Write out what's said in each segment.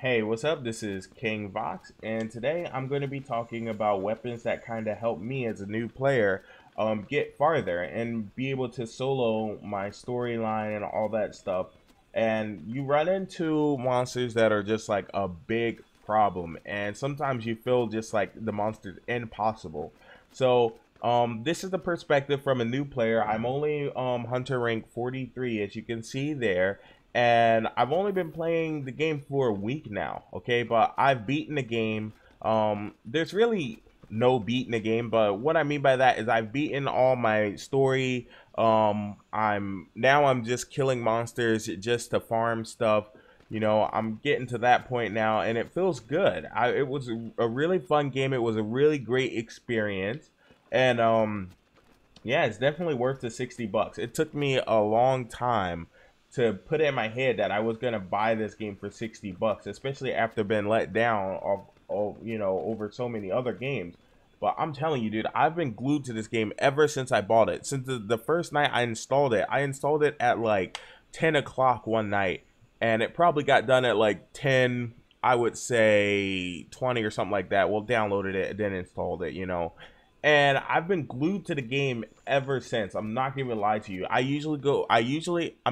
Hey, what's up? This is King Vox, and today I'm going to be talking about weapons that kind of help me as a new player get farther and be able to solo my storyline and all that stuff. And you run into monsters that are just like a big problem, and sometimes you feel just like the monster's impossible. So this is the perspective from a new player. I'm only Hunter rank 43, as you can see there, and I've only been playing the game for a week now, okay? But I've beaten the game. There's really no beating the game, but what I mean by that is I've beaten all my story. I'm just killing monsters just to farm stuff. You know, I'm getting to that point now, and it feels good. It was a really fun game. It was a really great experience, and yeah, it's definitely worth the 60 bucks. It took me a long time to put it in my head that I was gonna buy this game for 60 bucks, especially after being let down over so many other games. But I'm telling you, dude, I've been glued to this game ever since I bought it. Since the first night I installed it at like 10 o'clock one night, and it probably got done at like 10, I would say 20 or something like that. Well, downloaded it, then installed it, and I've been glued to the game ever since. I'm not gonna even lie to you. I'm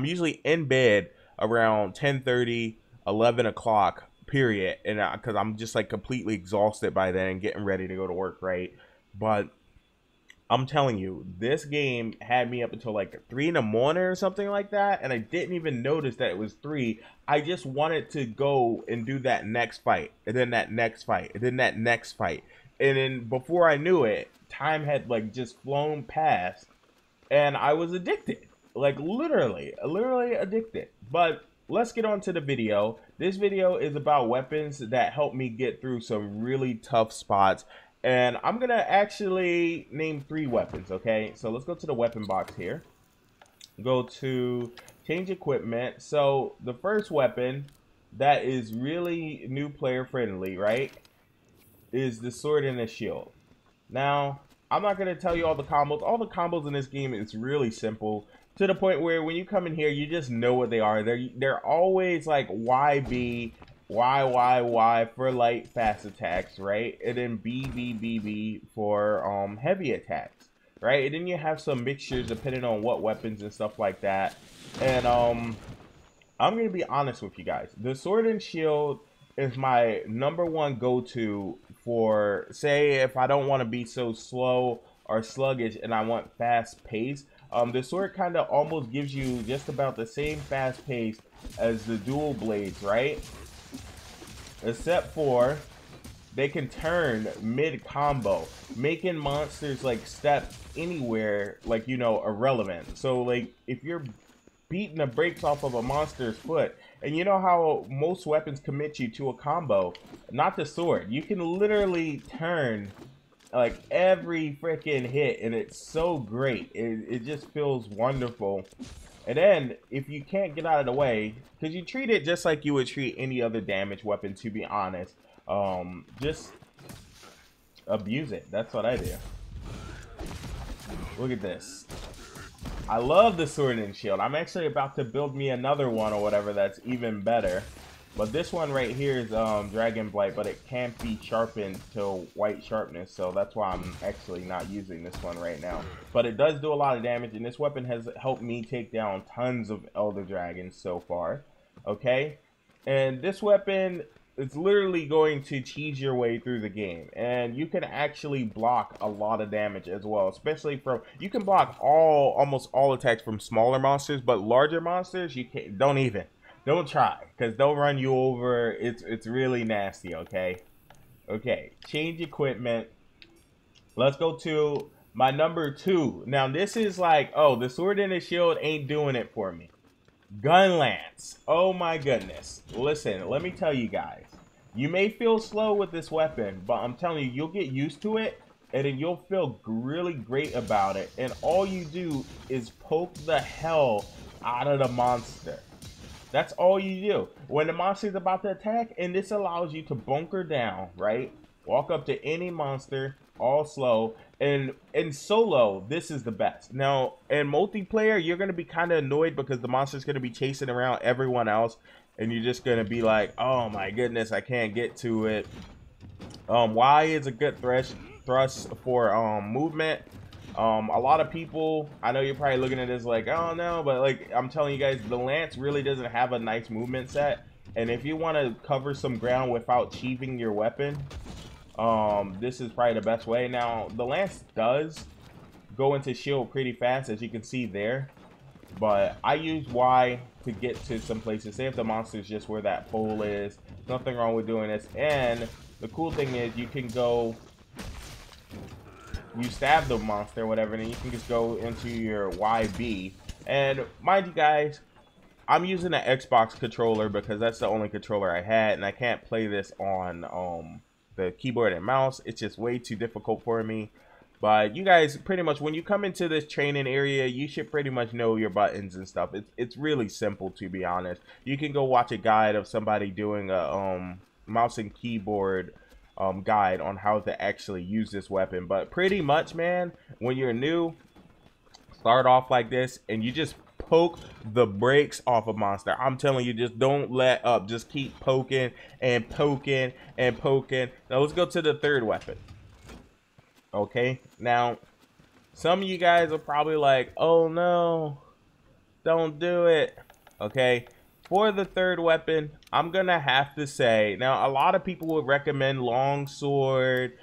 usually in bed around 10:30, 11 o'clock, period. And because I'm just like completely exhausted by then and getting ready to go to work, right? But I'm telling you, this game had me up until like 3 in the morning or something like that, and I didn't even notice that it was 3. I just wanted to go and do that next fight, and then that next fight, and then that next fight. And then before I knew it, time had like just flown past, and I was addicted. Like literally addicted. But let's get on to the video. This video is about weapons that help me get through some really tough spots. And I'm gonna actually name 3 weapons, okay? So let's go to the weapon box here. Go to change equipment. So the first weapon that is really new player friendly, right, is the sword and the shield. Now, I'm not going to tell you all the combos. All the combos in this game is really simple, to the point where when you come in here, you just know what they are. They're always like YB, Y for light fast attacks, right? And then B for heavy attacks, right? And then you have some mixtures depending on what weapons and stuff like that. And I'm going to be honest with you guys. The sword and shield is my #1 go-to for, say, if I don't want to be so slow or sluggish and I want fast pace. The sword kind of almost gives you just about the same fast pace as the dual blades, right? Except for they can turn mid combo, making monsters like step anywhere, like, irrelevant. So like if you're beating the brakes off of a monster's foot, and you know how most weapons commit you to a combo, not the sword. You can literally turn like every freaking hit, and it's so great. It just feels wonderful. And then if you can't get out of the way, because you treat it just like you would treat any other damage weapon, to be honest, just abuse it. That's what I do. Look at this. I love the sword and shield. I'm actually about to build me another one or whatever that's even better. But this one right here is Dragon Blight, but it can't be sharpened to white sharpness, so that's why I'm actually not using this one right now. But it does do a lot of damage, and this weapon has helped me take down tons of Elder Dragons so far. Okay? And this weapon, it's literally going to cheese your way through the game, and you can actually block a lot of damage as well, especially from, you can block almost all attacks from smaller monsters, but larger monsters you can't. Don't try, because they'll run you over. It's really nasty. Okay, change equipment. Let's go to my #2. Now this is like, oh, the sword and the shield ain't doing it for me. Gun lance. Oh my goodness. Listen, let me tell you guys. You may feel slow with this weapon, but I'm telling you, you'll get used to it, and then you'll feel really great about it. And all you do is poke the hell out of the monster. That's all you do. When the monster's about to attack, and this allows you to bunker down, right? Walk up to any monster, all slow. And in solo, this is the best. Now, in multiplayer, you're going to be kind of annoyed because the monster's going to be chasing around everyone else. and you're just gonna be like, oh my goodness, I can't get to it. Y is a good thrust for movement. A lot of people, I know you're probably looking at this like, oh no, but like I'm telling you guys, the lance really doesn't have a nice movement set, and if you want to cover some ground without cheaving your weapon, this is probably the best way. Now the lance does go into shield pretty fast, as you can see there, but I use Y to get to some places. Say if the monster's just where that pole is, nothing wrong with doing this. And the cool thing is you can go, you stab the monster or whatever, and then you can just go into your YB. And mind you guys, I'm using an Xbox controller because that's the only controller I had, and I can't play this on the keyboard and mouse. It's just way too difficult for me. But you guys, pretty much when you come into this training area, you should pretty much know your buttons and stuff. It's really simple, to be honest. You can go watch a guide of somebody doing a mouse and keyboard guide on how to actually use this weapon. But pretty much, man, when you're new, start off like this and you just poke the brakes off a monster. I'm telling you, just don't let up. Just keep poking and poking and poking. Now let's go to the third weapon. Okay, now some of you guys are probably like, oh no, don't do it. Okay, for the third weapon, I'm gonna have to say, now a lot of people would recommend long sword,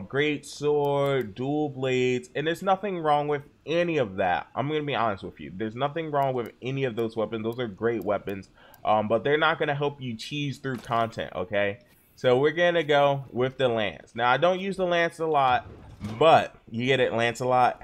great sword, dual blades, and there's nothing wrong with any of that. I'm gonna be honest with you, there's nothing wrong with any of those weapons. Those are great weapons, but they're not gonna help you cheese through content. Okay, so we're gonna go with the lance. Now I don't use the lance a lot, but you get it, Lancelot.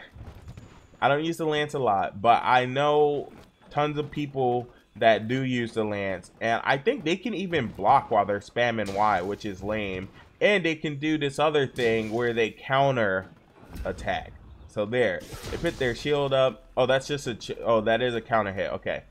I don't use the lance a lot, but I know tons of people that do use the lance, and I think they can even block while they're spamming Y, which is lame. And they can do this other thing where they counter attack. So there, they put their shield up. Oh, that's just oh, that is a counter hit. Okay,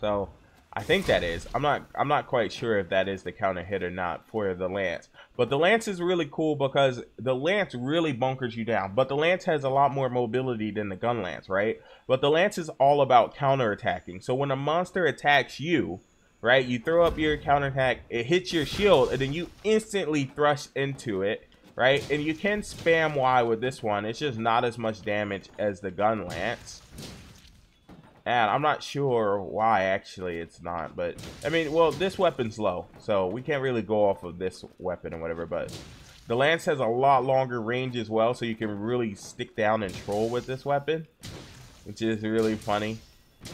so I think that is. I'm not quite sure if that is the counter hit or not for the lance. But the lance is really cool because the lance really bunkers you down. But the lance has a lot more mobility than the gun lance, right? But the lance is all about counter attacking. So when a monster attacks you, right, you throw up your counter attack, it hits your shield, and then you instantly thrust into it, right? And you can spam Y with this one. It's just not as much damage as the gun lance. And I'm not sure why, actually, it's not. But, I mean, well, this weapon's low, so we can't really go off of this weapon or whatever. But the lance has a lot longer range as well, so you can really stick down and troll with this weapon, which is really funny.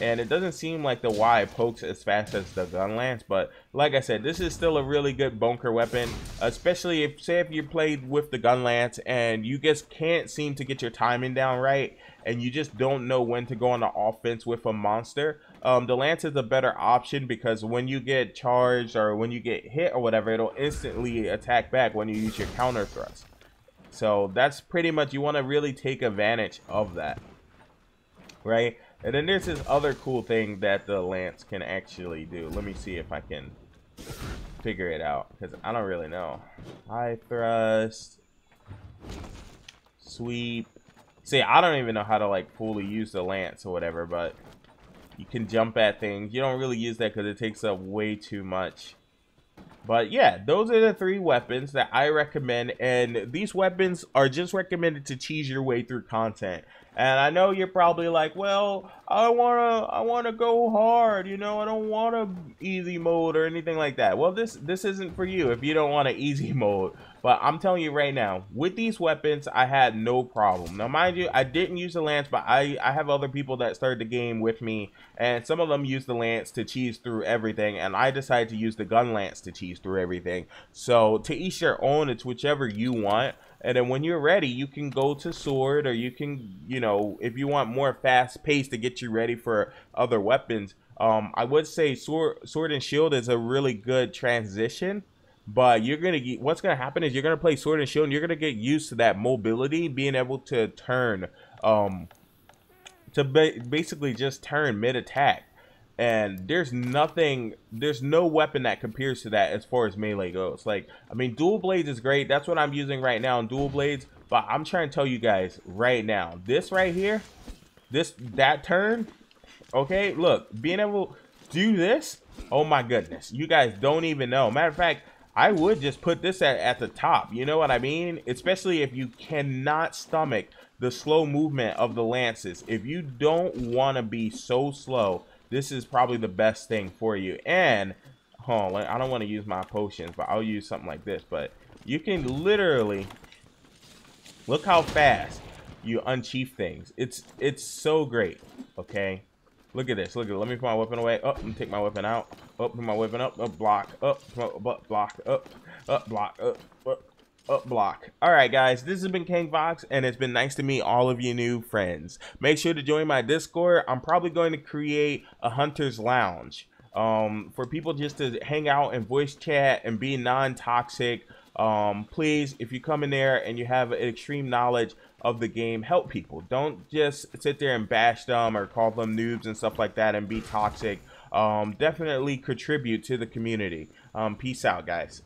And it doesn't seem like the Y pokes as fast as the gun lance, but like I said, this is still a really good bunker weapon, especially if, say, if you played with the gun lance and you just can't seem to get your timing down right, and you just don't know when to go on the offense with a monster. The lance is a better option because when you get charged or when you get hit or whatever, it'll instantly attack back when you use your counter thrust. So that's pretty much, you want to really take advantage of that, right? And then there's this other cool thing that the lance can actually do. Let me see if I can figure it out, because I don't really know. High thrust, sweep. See, I don't even know how to like fully use the lance or whatever, but you can jump at things. You don't really use that because it takes up way too much. But yeah, those are the 3 weapons that I recommend, and these weapons are just recommended to cheese your way through content. And I know you're probably like, well, I wanna go hard, you know, I don't want a easy mode or anything like that. Well, this isn't for you if you don't want an easy mode. But I'm telling you right now, with these weapons, I had no problem. Now, mind you, I didn't use the lance, but I have other people that started the game with me, and some of them use the lance to cheese through everything, and I decided to use the gun lance to cheese through everything. So to each their own, it's whichever you want. And then when you're ready, you can go to sword, or you can, you know, if you want more fast pace to get you ready for other weapons, I would say sword and shield is a really good transition. But you're gonna get, what's gonna happen is you're gonna play sword and shield, and you're gonna get used to that mobility, being able to turn, basically just turn mid attack. And there's no weapon that compares to that as far as melee goes. Like, I mean, dual blades is great. That's what I'm using right now in dual blades. But I'm trying to tell you guys right now, this right here, that turn, okay, look, being able do this, oh my goodness, you guys don't even know. Matter of fact, I would just put this at the top, you know what I mean? Especially if you cannot stomach the slow movement of the lances. If you don't want to be so slow, this is probably the best thing for you. And hold on, I don't want to use my potions, but I'll use something like this. But you can literally look how fast you unchief things. It's so great. Okay, look at this. Look at it. Let me put my weapon away. Up and take my weapon out. Up, put my weapon up. Up, block. Up, block. Up, block. Up, block. All right, guys. This has been King Vox, and it's been nice to meet all of you new friends. Make sure to join my Discord. I'm probably going to create a Hunter's Lounge for people just to hang out and voice chat and be non-toxic. Please, if you come in there and you have an extreme knowledge of the game, help people. Don't just sit there and bash them or call them noobs and stuff like that and be toxic. Definitely contribute to the community. Peace out, guys.